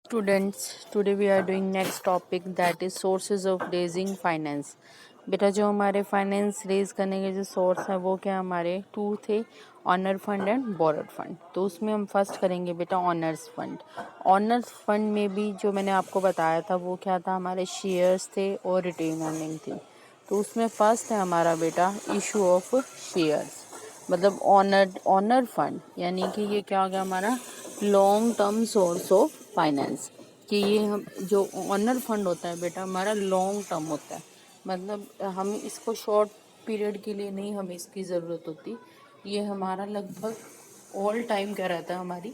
Students, today we are doing next topic that is sources of raising finance. बेटा जो हमारे finance raise करने के जो सोर्स है वो क्या हमारे टू थे, owner fund and borrowed fund. तो उसमें हम फर्स्ट करेंगे बेटा ऑनर्स फंड। ऑनर्स फंड में भी जो मैंने आपको बताया था वो क्या था, हमारे शेयर्स थे और रिटेन अर्निंग थी। तो उसमें फर्स्ट है हमारा बेटा इशू ऑफ शेयर्स, मतलब ऑनर फंड, यानी कि ये क्या हो गया हमारा long term source of finance. कि ये हम जो ऑनर फंड होता है बेटा हमारा लॉन्ग टर्म होता है, मतलब हम इसको शॉर्ट पीरियड के लिए नहीं हमें इसकी ज़रूरत होती। ये हमारा लगभग ऑल टाइम क्या रहता है हमारी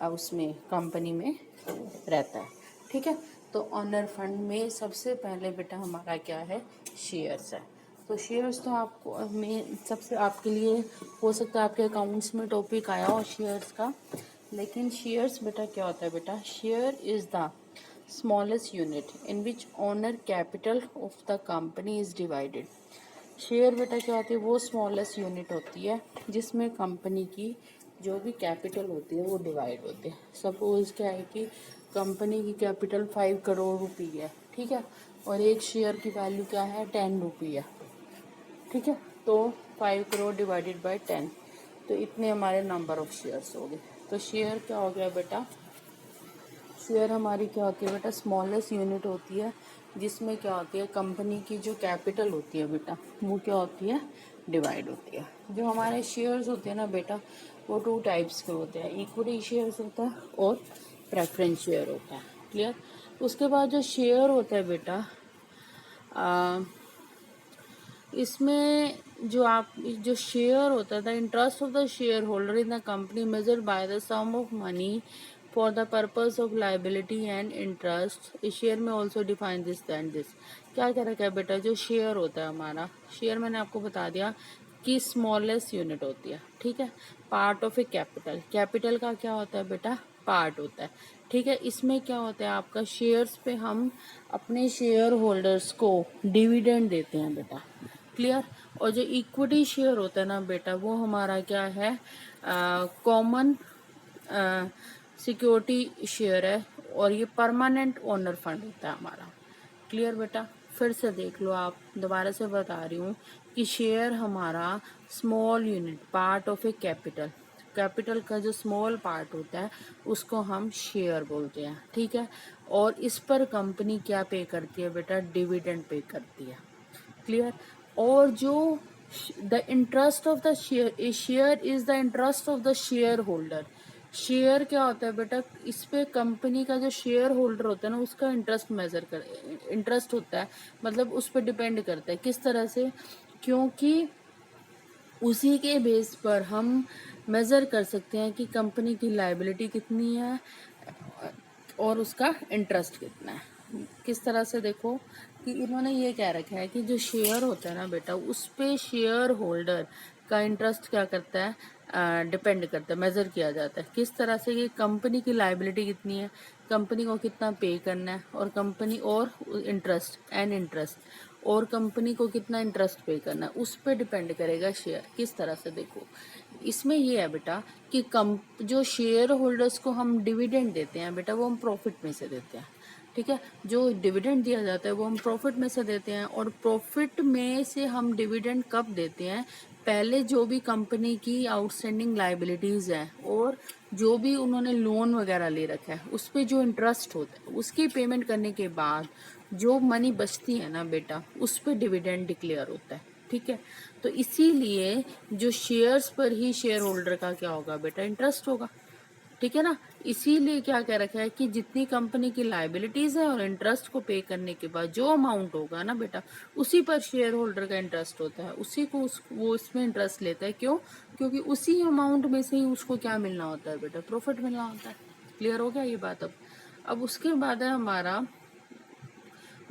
उसमें कंपनी में रहता है। ठीक है, तो ऑनर फंड में सबसे पहले बेटा हमारा क्या है, शेयर्स है। तो शेयर्स तो आपको में सबसे आपके लिए हो सकता है आपके अकाउंट्स में टॉपिक आया हो शेयर्स का, लेकिन शेयर्स बेटा क्या होता है बेटा, share is the smallest unit in which owner capital of the company is divided. Share बेटा क्या होती है, वो स्मॉलेस्ट यूनिट होती है जिसमें कंपनी की जो भी कैपिटल होती है वो डिवाइड होती है। सपोज क्या है कि कंपनी की कैपिटल 5 करोड़ रुपी है, ठीक है, और एक शेयर की वैल्यू क्या है 10 रुपी है। ठीक है, तो 5 करोड़ डिवाइडेड बाय 10, तो इतने हमारे नंबर ऑफ शेयर्स हो गए। तो शेयर क्या हो गया बेटा, शेयर हमारी क्या होती है बेटा, स्मॉलेस्ट यूनिट होती है जिसमें क्या होती है कंपनी की जो कैपिटल होती है बेटा वो क्या होती है, डिवाइड होती है। जो हमारे शेयर्स होते हैं ना बेटा वो टू टाइप्स के होते हैं, इक्विटी शेयर्स होता है और प्रेफरेंस शेयर होता है। क्लियर। उसके बाद जो शेयर होता है बेटा इसमें जो शेयर होता है, the interest of the share holder in the company measured by the sum of money for the purpose of liability and interest. इस शेयर में also define this and this. क्या कह रखा है बेटा, जो शेयर होता है हमारा, शेयर मैंने आपको बता दिया कि स्मॉलेस्ट यूनिट होती है, ठीक है, part of A capital. Capital का क्या होता है बेटा, पार्ट होता है। ठीक है, इसमें क्या होता है आपका शेयर्स पे हम अपने शेयर होल्डर्स को डिविडेंड देते हैं बेटा। क्लियर। और जो इक्विटी शेयर होता है ना बेटा वो हमारा क्या है, कॉमन सिक्योरिटी शेयर है और ये परमानेंट ओनर फंड होता है हमारा। क्लियर बेटा। फिर से देख लो, आप दोबारा से बता रही हूँ कि शेयर हमारा small unit part of A capital, capital का जो स्मॉल पार्ट होता है उसको हम शेयर बोलते हैं। ठीक है, और इस पर कंपनी क्या पे करती है बेटा, डिविडेंड पे करती है। क्लियर। और जो the interest of the share, share is the interest of the share holder. Share क्या होता है बेटा, इस पे कंपनी का जो शेयर होल्डर होता है ना उसका इंटरेस्ट मेजर कर, इंटरेस्ट होता है, मतलब उस पर डिपेंड करता है। किस तरह से, क्योंकि उसी के बेस पर हम मेज़र कर सकते हैं कि कंपनी की लायबिलिटी कितनी है और उसका इंटरेस्ट कितना है। किस तरह से देखो कि इन्होंने ये कह रखा है कि जो शेयर होता है ना बेटा उस पे शेयर होल्डर का इंटरेस्ट क्या करता है, डिपेंड करता है, मेज़र किया जाता है। किस तरह से, कि कंपनी की लायबिलिटी कितनी है, कंपनी को कितना पे करना है, और कंपनी और इंटरेस्ट एंड इंटरेस्ट, और कंपनी को कितना इंटरेस्ट पे करना है, उस पर डिपेंड करेगा शेयर। किस तरह से देखो, इसमें ये है बेटा कि जो शेयर होल्डर्स को हम डिविडेंड देते हैं बेटा वो हम प्रॉफिट में से देते हैं। ठीक है, जो डिविडेंड दिया जाता है वो हम प्रॉफिट में से देते हैं, और प्रॉफिट में से हम डिविडेंड कब देते हैं, पहले जो भी कंपनी की आउटस्टैंडिंग लाइबिलिटीज़ हैं और जो भी उन्होंने लोन वगैरह ले रखा है उस पर जो इंटरेस्ट होता है उसकी पेमेंट करने के बाद जो मनी बचती है ना बेटा उस पर डिविडेंड डिक्लेयर होता है। ठीक है, तो इसीलिए जो शेयर्स पर ही शेयर होल्डर का क्या होगा बेटा, इंटरेस्ट होगा। ठीक है ना, इसीलिए क्या कह रखा है कि जितनी कंपनी की लाइबिलिटीज है और इंटरेस्ट को पे करने के बाद जो अमाउंट होगा ना बेटा उसी पर शेयर होल्डर का इंटरेस्ट होता है, उसी को वो इसमें इंटरेस्ट लेता है। क्यों, क्योंकि उसी अमाउंट में से ही उसको क्या मिलना होता है बेटा, प्रॉफिट मिलना होता है। क्लियर हो गया ये बात। अब उसके बाद है हमारा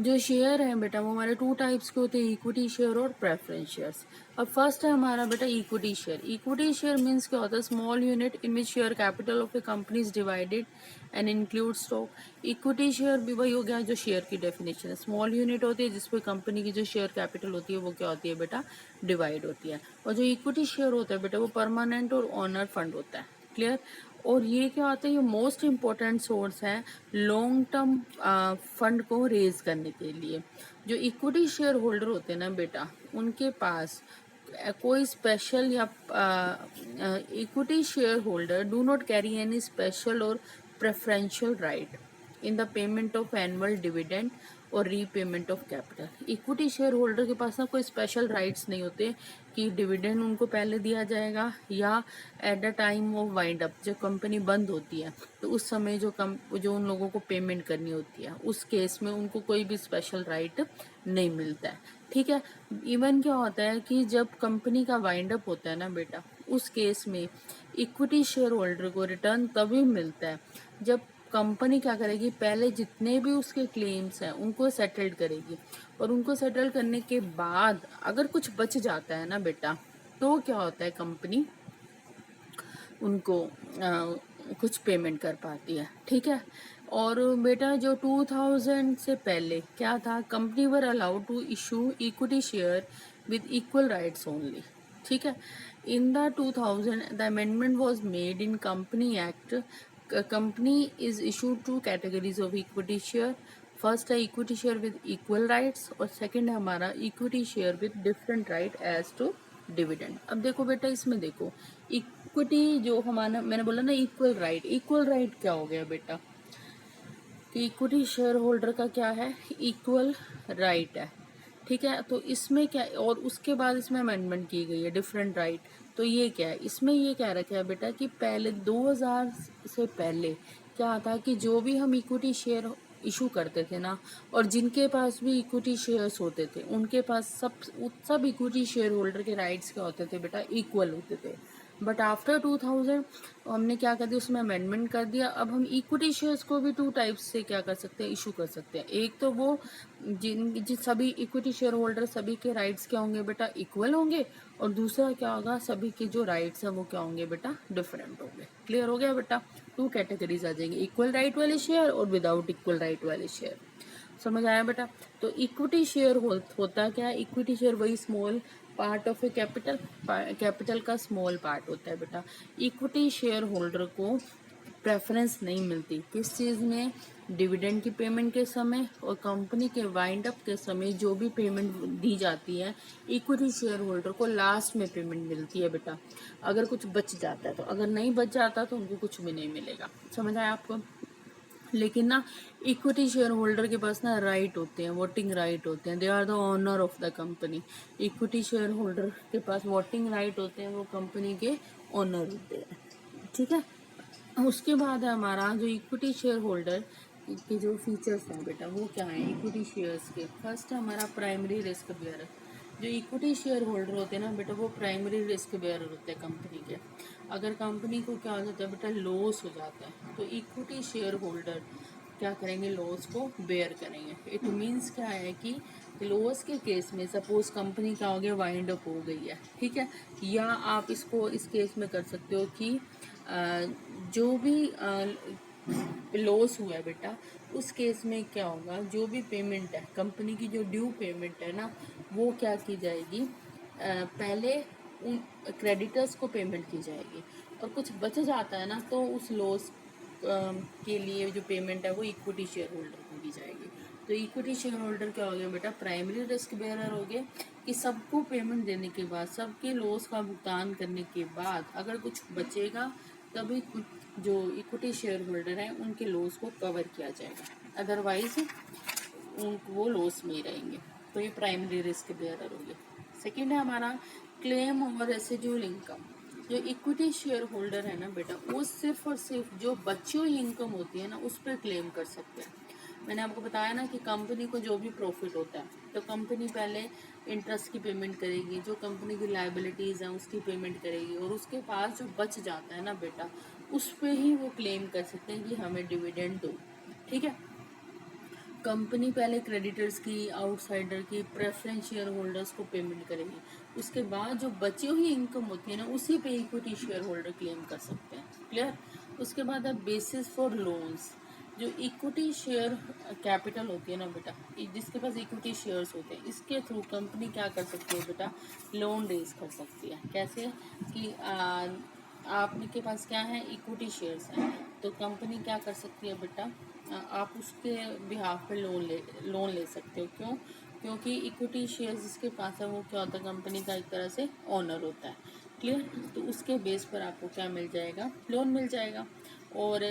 जो शेयर है बेटा वो हमारे टू टाइप्स के होते हैं, इक्विटी शेयर और प्रेफरेंस शेयर्स। अब फर्स्ट है हमारा बेटा equity share. Equity share means क्या होता है, small unit in which share capital of A company is divided and include stock. Equity share भी वही हो गया जो शेयर की डेफिनेशन है, स्मॉल यूनिट होती है जिसपे कंपनी की जो शेयर कैपिटल होती है वो क्या होती है बेटा, डिवाइड होती है। और जो इक्विटी शेयर होता है बेटा वो परमानेंट और ऑनर फंड होता है। क्लियर। और ये क्या होता है, ये मोस्ट इम्पोर्टेंट सोर्स है लॉन्ग टर्म फंड को रेज करने के लिए। जो इक्विटी शेयर होल्डर होते हैं ना बेटा, उनके पास कोई स्पेशल या equity share holder do not carry any special और preferential right in the payment of annual dividend और repayment of capital. Equity share holder के पास ना कोई स्पेशल राइट्स नहीं होते कि डिविडेंड उनको पहले दिया जाएगा, या at the time of wind up जब कंपनी बंद होती है तो उस समय जो उन लोगों को पेमेंट करनी होती है, उस केस में उनको कोई भी स्पेशल राइट नहीं मिलता है। ठीक है। इवन क्या होता है कि जब कंपनी का वाइंड अप होता है ना बेटा, उस केस में इक्विटी शेयर होल्डर को रिटर्न तभी मिलता है जब कंपनी क्या करेगी, पहले जितने भी उसके क्लेम्स हैं उनको सेटल्ड करेगी, और उनको सेटल करने के बाद अगर कुछ बच जाता है ना बेटा, तो क्या होता है, कंपनी उनको कुछ पेमेंट कर पाती है। ठीक है। और बेटा जो 2000 से पहले क्या था, company were allowed to issue equity share with equal rights only. ठीक है। In the 2000 the amendment was made in company act. Company is issued two categories of equity share. First है equity share with equal rights, और second है हमारा equity share with different right as to dividend. अब देखो बेटा, इसमें देखो equity जो हमारा मैंने बोला ना इक्वल राइट, इक्वल राइट क्या हो गया बेटा कि इक्विटी शेयर होल्डर का क्या है, इक्वल राइट है। ठीक है। तो इसमें क्या, और उसके बाद इसमें अमेंडमेंट की गई है डिफरेंट राइट। तो ये क्या है, इसमें ये कह रखा है बेटा कि पहले 2000 से पहले क्या था कि जो भी हम इक्विटी शेयर इशू करते थे ना, और जिनके पास भी इक्विटी शेयर्स होते थे उनके पास सब इक्विटी शेयर होल्डर के राइट्स क्या होते थे बेटा, इक्वल होते थे। बट आफ्टर 2000 हमने क्या कर दिया, उसमें अमेंडमेंट कर दिया। अब हम इक्विटी शेयर्स को भी टू टाइप्स से क्या कर सकते हैं, इशू कर सकते हैं। एक तो वो जिन सभी इक्विटी शेयर होल्डर सभी के राइट्स क्या होंगे बेटा, इक्वल होंगे, और दूसरा क्या होगा, सभी के जो राइट्स हैं वो क्या होंगे बेटा, डिफरेंट होंगे। क्लियर हो गया बेटा, टू कैटेगरीज आ जाएंगे, इक्वल राइट वाले शेयर और विदाउट इक्वल राइट वाले शेयर। समझ आया बेटा। तो इक्विटी शेयर होता क्या है, इक्विटी शेयर वही small part of A capital, capital का स्मॉल पार्ट होता है बेटा। इक्विटी शेयर होल्डर को प्रेफरेंस नहीं मिलती किस चीज़ में, डिविडेंड की पेमेंट के समय और कंपनी के वाइंड अप के समय जो भी पेमेंट दी जाती है, इक्विटी शेयर होल्डर को लास्ट में पेमेंट मिलती है बेटा, अगर कुछ बच जाता है तो। अगर नहीं बच जाता तो उनको कुछ भी नहीं मिलेगा। समझ आया आपको। लेकिन ना इक्विटी शेयर होल्डर के पास ना राइट होते हैं, वोटिंग राइट होते हैं, they are the owner of the company. Equity share holder के पास वोटिंग राइट होते हैं, वो कंपनी के ओनर होते हैं। ठीक है। उसके बाद है हमारा जो इक्विटी शेयर होल्डर के जो फीचर्स हैं बेटा, वो क्या है इक्विटी शेयर्स के। फर्स्ट है हमारा प्राइमरी रिस्क बेयर। जो इक्विटी शेयर होल्डर होते हैं ना बेटा, वो प्राइमरी रिस्क बेयर होते हैं कंपनी के। अगर कंपनी को क्या हो जाता है बेटा, लॉस हो जाता है, तो इक्विटी शेयर होल्डर क्या करेंगे, लॉस को बेयर करेंगे। इट मीन्स क्या है कि लॉस के केस में सपोज कंपनी क्या हो गया, वाइंड अप हो गई है। ठीक है। या आप इसको इस केस में कर सकते हो कि जो भी लॉस हुआ है बेटा, उस केस में क्या होगा, जो भी पेमेंट है कंपनी की, जो ड्यू पेमेंट है ना, वो क्या की जाएगी, पहले उन क्रेडिटर्स को पेमेंट की जाएगी, और कुछ बच जाता है ना तो उस लॉस के लिए जो पेमेंट है वो इक्विटी शेयर होल्डर को दी जाएगी। तो इक्विटी शेयर होल्डर क्या हो गया बेटा, प्राइमरी रिस्क बेयरर हो गए कि सबको पेमेंट देने के बाद, सबके लॉस का भुगतान करने के बाद अगर कुछ बचेगा तभी जो इक्विटी शेयर होल्डर हैं उनके लॉस को कवर किया जाएगा, अदरवाइज वो लॉस में ही रहेंगे। तो ये प्राइमरी रिस्क बेयरर हो गया। सेकेंड है हमारा क्लेम ओवर रेसिड्यूअल इनकम। जो इक्विटी शेयर होल्डर है ना बेटा, वो सिर्फ और सिर्फ जो बची हुई इनकम होती है ना उस पर क्लेम कर सकते हैं। मैंने आपको बताया ना कि कंपनी को जो भी प्रॉफिट होता है तो कंपनी पहले इंटरेस्ट की पेमेंट करेगी, जो कंपनी की लाइबिलिटीज़ हैं उसकी पेमेंट करेगी, और उसके पास जो बच जाता है ना बेटा, उस पर ही वो क्लेम कर सकते हैं कि हमें डिविडेंड दो। ठीक है। कंपनी पहले क्रेडिटर्स की, आउटसाइडर की, प्रेफरेंस शेयर होल्डर्स को पेमेंट करेगी, उसके बाद जो बची हुई इनकम होती है ना उसी पे इक्विटी शेयर होल्डर क्लेम कर सकते हैं। क्लियर। उसके बाद है बेसिस फॉर लोन्स। जो इक्विटी शेयर कैपिटल होती है ना बेटा, जिसके पास इक्विटी शेयर्स होते हैं, इसके थ्रू कंपनी क्या कर सकती है बेटा, लोन रेज कर सकती है। कैसे कि आपने के पास क्या है, इक्विटी शेयर्स हैं, तो कंपनी क्या कर सकती है बेटा, आप उसके बिहाफ पे लोन ले सकते हो। क्यों? क्योंकि इक्विटी शेयर्स जिसके पास है वो क्या होता है, कंपनी का एक तरह से ओनर होता है। क्लियर? तो उसके बेस पर आपको क्या मिल जाएगा, लोन मिल जाएगा। और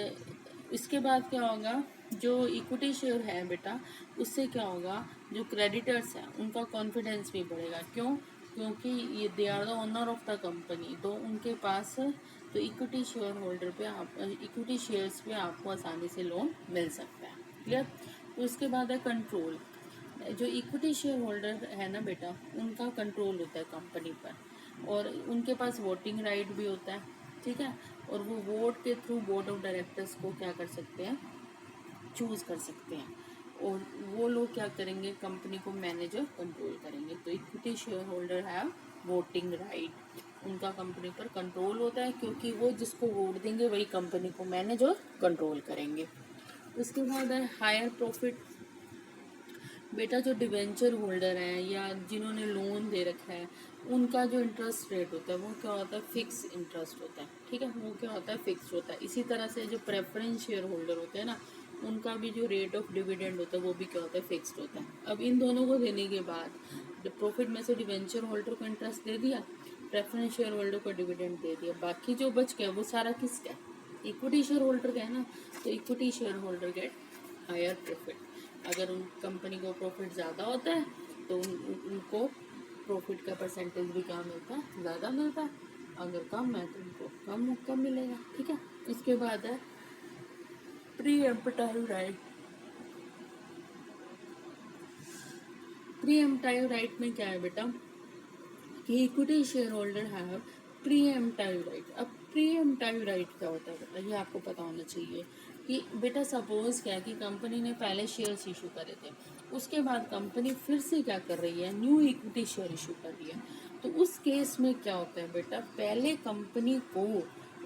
इसके बाद क्या होगा, जो इक्विटी शेयर है बेटा, उससे क्या होगा, जो क्रेडिटर्स हैं उनका कॉन्फिडेंस भी बढ़ेगा। क्यों? क्योंकि ये they are the owner of the company, तो उनके पास तो इक्विटी शेयर होल्डर पे आप इक्विटी शेयर्स पे आपको आसानी से लोन मिल सकता है। क्लियर? तो उसके बाद है कंट्रोल। जो इक्विटी शेयर होल्डर है ना बेटा, उनका कंट्रोल होता है कंपनी पर, और उनके पास वोटिंग राइट भी होता है। ठीक है? और वो वोट के थ्रू बोर्ड ऑफ डायरेक्टर्स को क्या कर सकते हैं, चूज कर सकते हैं। और वो लोग क्या करेंगे, कंपनी को मैनेज और कंट्रोल करेंगे। तो equity share holder have voting right, उनका कंपनी पर कंट्रोल होता है, क्योंकि वो जिसको वोट देंगे वही कंपनी को मैनेज और कंट्रोल करेंगे। उसके बाद है हायर प्रॉफिट। बेटा जो डिवेंचर होल्डर हैं या जिन्होंने लोन दे रखा है, उनका जो इंटरेस्ट रेट होता है वो क्या होता है, फिक्स इंटरेस्ट होता है। ठीक है? वो क्या होता है, फिक्स होता है। इसी तरह से जो प्रेफरेंस शेयर होल्डर होते हैं ना, उनका भी जो रेट ऑफ डिविडेंड होता है वो भी क्या होता है, फिक्स्ड होता है। अब इन दोनों को देने के बाद प्रॉफिट में से डिवेंचर होल्डर को इंटरेस्ट दे दिया, प्रेफरेंस शेयर होल्डर को डिविडेंड दे दिया, बाकी जो बच गया वो सारा किसका है, इक्विटी शेयर होल्डर का है ना। तो equity share holder get higher profit. अगर उन कंपनी को प्रॉफिट ज़्यादा होता है तो उनको प्रॉफिट का परसेंटेज भी क्या मिलता है, ज़्यादा मिलता है। अगर कम है तो उनको कम मिलेगा। ठीक है? इसके बाद है preemptive right. Preemptive right में क्या है बेटा, कि equity share holder have preemptive right. अब प्री एम्पटाइव राइट क्या होता है बेटा, ये आपको पता होना चाहिए। कि बेटा सपोज क्या है कि कंपनी ने पहले शेयर्स इशू करे थे, उसके बाद कंपनी फिर से क्या कर रही है, न्यू इक्विटी शेयर इशू कर रही है। तो उस केस में क्या होता है बेटा, पहले कंपनी को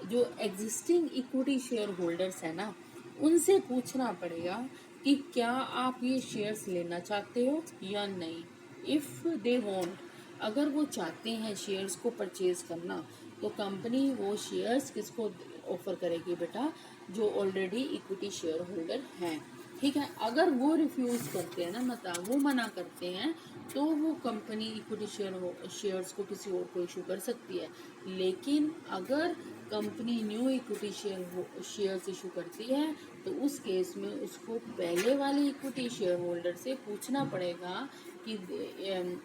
जो एग्जिस्टिंग इक्विटी शेयर होल्डर्स है ना, उनसे पूछना पड़ेगा कि क्या आप ये शेयर्स लेना चाहते हो या नहीं। इफ़ दे वॉन्ट, अगर वो चाहते हैं शेयर्स को परचेज करना, तो कंपनी वो शेयर्स किसको ऑफर करेगी बेटा, जो ऑलरेडी इक्विटी शेयर होल्डर हैं। ठीक है? अगर वो रिफ्यूज़ करते हैं ना, मतलब वो मना करते हैं, तो वो कंपनी इक्विटी शेयर्स को किसी और को इशू कर सकती है। लेकिन अगर company new equity shares issue करती है, तो उस केस में उसको पहले वाले इक्विटी शेयर होल्डर से पूछना पड़ेगा कि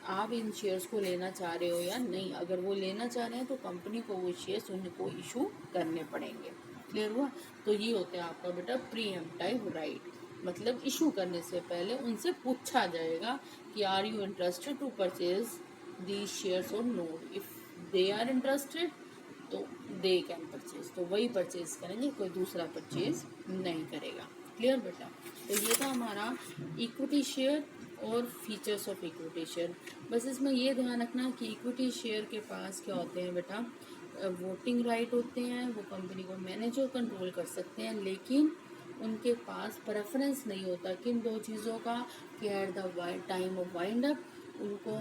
आप इन शेयर्स को लेना चाह रहे हो या नहीं। अगर वो लेना चाह रहे हैं तो कंपनी को वो शेयर्स उनको इशू करने पड़ेंगे। क्लियर हुआ? तो ये होता है आपका बेटा प्री एम्पटाइव राइट, मतलब इशू करने से पहले उनसे पूछा जाएगा कि are you interested to purchase the shares और no. If they are interested तो दे कैन परचेज, तो वही परचेज करेंगे, कोई दूसरा परचेज नहीं करेगा। क्लियर बेटा? तो ये था हमारा इक्विटी शेयर और फीचर्स ऑफ इक्विटी शेयर। बस इसमें ये ध्यान रखना कि इक्विटी शेयर के पास क्या होते हैं बेटा, वोटिंग राइट होते हैं, वो कंपनी को मैनेज और कंट्रोल कर सकते हैं, लेकिन उनके पास प्रेफरेंस नहीं होता किन दो चीज़ों का, कि at the time of wind up उनको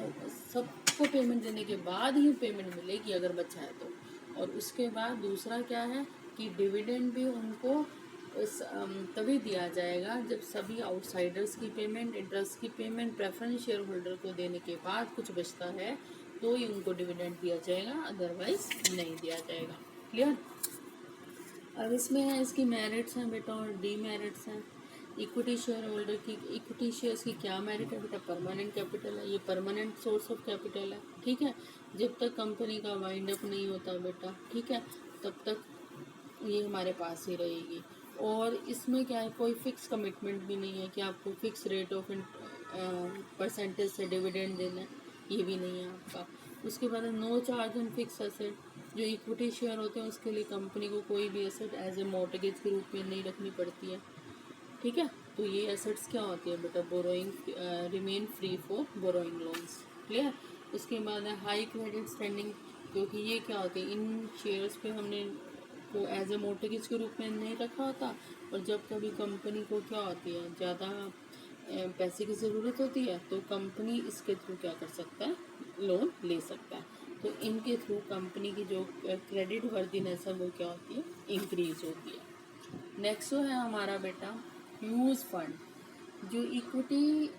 सबको पेमेंट देने के बाद ही पेमेंट मिलेगी अगर बचा है तो। और उसके बाद दूसरा क्या है कि डिविडेंड भी उनको तभी दिया जाएगा जब सभी आउटसाइडर्स की पेमेंट, इंटरेस्ट की पेमेंट, प्रेफरेंस शेयर होल्डर को देने के बाद कुछ बचता है तो ही उनको डिविडेंड दिया जाएगा, अदरवाइज नहीं दिया जाएगा। क्लियर? अब इसमें है इसकी मेरिट्स हैं बेटा और डीमेरिट्स हैं। इक्विटी शेयर होल्डर की, इक्विटी शेयर्स की क्या मेरिट है बेटा, परमानेंट कैपिटल है, ये परमानेंट सोर्स ऑफ कैपिटल है। ठीक है? जब तक कंपनी का वाइंड अप नहीं होता बेटा, ठीक है, तब तक ये हमारे पास ही रहेगी। और इसमें क्या है, कोई फिक्स कमिटमेंट भी नहीं है कि आपको फिक्स रेट ऑफ परसेंटेज से डिविडेंड देना है, ये भी नहीं है आपका। उसके बाद no charge on fix asset. जो इक्विटी शेयर होते हैं उसके लिए कंपनी को कोई भी एसेट एज ए मॉर्टगेज के रूप में नहीं रखनी पड़ती है। ठीक है? तो ये एसेट्स क्या होती है बेटा, borrowing, remain free for borrowing loans. Clear? उसके बाद है हाई क्रेडिट स्टैंडिंग, क्योंकि ये क्या होती है, इन शेयर्स पे हमने को एज ए मॉर्टगेज के रूप में नहीं रखा होता, और जब कभी कंपनी को क्या होती है, ज़्यादा पैसे की ज़रूरत होती है, तो कंपनी इसके थ्रू क्या कर सकता है, लोन ले सकता है। तो इनके थ्रू कंपनी की जो क्रेडिट वर्दीनेस है वो क्या होती है, इंक्रीज होती है। नेक्स्ट जो है हमारा बेटा ह्यूज फंड। जो इक्विटी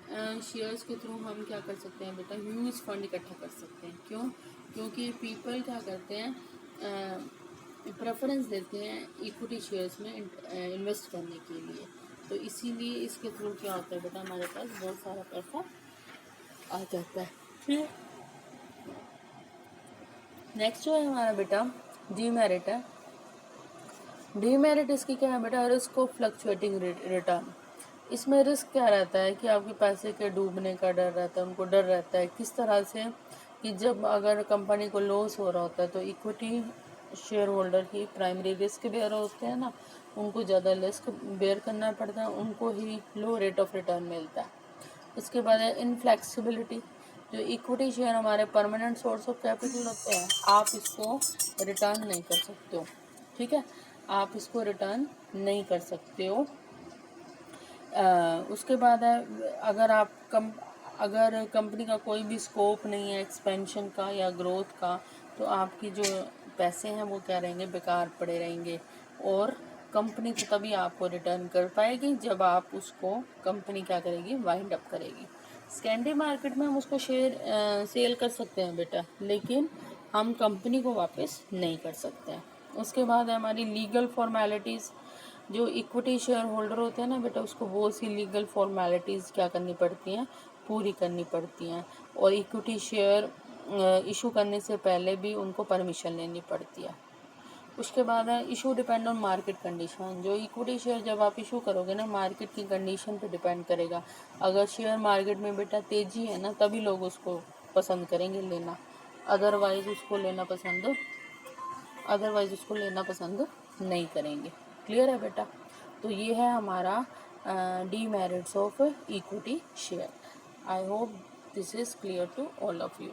शेयर्स के थ्रू हम क्या कर सकते हैं बेटा, ह्यूज फंड इकट्ठा कर सकते हैं। क्यों? क्योंकि पीपल क्या करते हैं, प्रेफरेंस देते हैं इक्विटी शेयर्स में इन्वेस्ट करने के लिए। तो इसीलिए इसके थ्रू क्या होता है बेटा, हमारे पास बहुत सारा पैसा आ जाता है। फिर नेक्स्ट जो है हमारा बेटा डीमेरिट है। डीमेरिट इसकी क्या है बेटा, रिस्क ऑफ फ्लक्चुएटिंग रिटर्न। इसमें रिस्क क्या रहता है कि आपके पैसे के डूबने का डर रहता है। उनको डर रहता है किस तरह से कि जब अगर कंपनी को लॉस हो रहा होता है तो इक्विटी शेयर होल्डर ही प्राइमरी रिस्क बेयर होते हैं ना, उनको ज़्यादा रिस्क बेयर करना पड़ता है, उनको ही लो रेट ऑफ रिटर्न मिलता है। इसके बाद है इनफ्लेक्सिबिलिटी। जो इक्विटी शेयर हमारे परमानेंट सोर्स ऑफ कैपिटल होते हैं, आप इसको रिटर्न नहीं कर सकते हो। ठीक है, आप इसको रिटर्न नहीं कर सकते हो। उसके बाद है अगर कंपनी का कोई भी स्कोप नहीं है एक्सपेंशन का या ग्रोथ का, तो आपकी जो पैसे हैं वो क्या रहेंगे, बेकार पड़े रहेंगे। और कंपनी तो तभी आपको रिटर्न कर पाएगी जब आप उसको, कंपनी क्या करेगी, वाइंड अप करेगी। सेकेंडरी मार्केट में हम उसको शेयर सेल कर सकते हैं बेटा, लेकिन हम कंपनी को वापस नहीं कर सकते हैं। उसके बाद है हमारी लीगल फॉर्मेलिटीज़। जो इक्विटी शेयर होल्डर होते हैं ना बेटा, उसको बहुत सी लीगल फॉर्मेलिटीज़ क्या करनी पड़ती हैं, पूरी करनी पड़ती हैं। और इक्विटी शेयर इशू करने से पहले भी उनको परमिशन लेनी पड़ती है। उसके बाद है issue depend on market condition. जो इक्विटी शेयर जब आप इशू करोगे ना, मार्केट की कंडीशन पे डिपेंड करेगा। अगर शेयर मार्केट में बेटा तेज़ी है ना, तभी लोग उसको पसंद करेंगे लेना, अदरवाइज उसको लेना पसंद नहीं करेंगे। क्लियर है बेटा? तो ये है हमारा demerits of equity share. I hope this is clear to all of you.